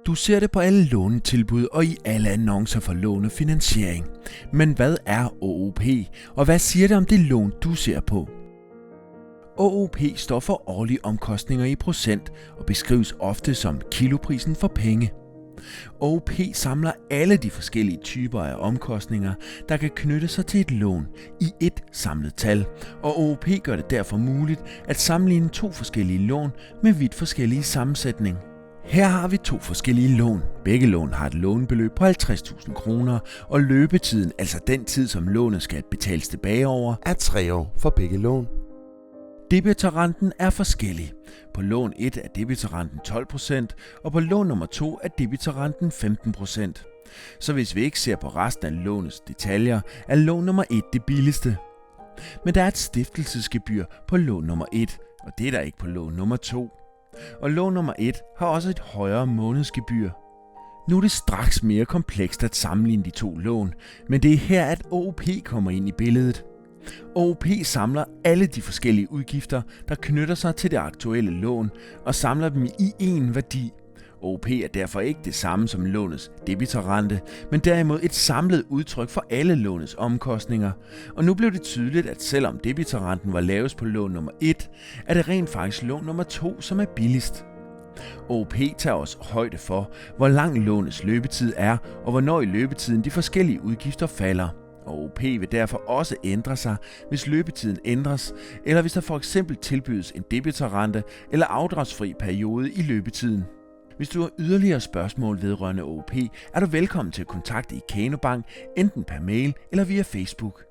Du ser det på alle lånetilbud og i alle annoncer for lånefinansiering. Men hvad er OOP, og hvad siger det om det lån, du ser på? OOP står for årlige omkostninger i procent og beskrives ofte som kiloprisen for penge. OOP samler alle de forskellige typer af omkostninger, der kan knytte sig til et lån i et samlet tal, og OOP gør det derfor muligt at sammenligne to forskellige lån med vidt forskellige sammensætning. Her har vi to forskellige lån. Begge lån har et lånebeløb på 50.000 kroner, og løbetiden, altså den tid, som lånet skal betales tilbage over, er 3 år for begge lån. Debitorrenten er forskellig. På lån 1 er debitorrenten 12%, og på lån nummer 2 er debitorrenten 15%. Så hvis vi ikke ser på resten af lånets detaljer, er lån nummer 1 det billigste. Men der er et stiftelsesgebyr på lån nummer 1, og det er der ikke på lån nummer 2. Og lån nummer 1 har også et højere månedsgebyr. Nu er det straks mere komplekst at sammenligne de to lån, men det er her, at OOP kommer ind i billedet. OOP samler alle de forskellige udgifter, der knytter sig til det aktuelle lån, og samler dem i én værdi. OOP er derfor ikke det samme som lånets debitorrente, men derimod et samlet udtryk for alle lånets omkostninger. Og nu blev det tydeligt, at selvom debitorrenten var lavest på lån nummer 1, er det rent faktisk lån nummer 2, som er billigst. OOP tager også højde for, hvor lang lånets løbetid er, og hvornår i løbetiden de forskellige udgifter falder. Og OOP vil derfor også ændre sig, hvis løbetiden ændres, eller hvis der for eksempel tilbydes en debitorrente eller afdragsfri periode i løbetiden. Hvis du har yderligere spørgsmål vedrørende OOP, er du velkommen til at kontakte Ikano Bank enten per mail eller via Facebook.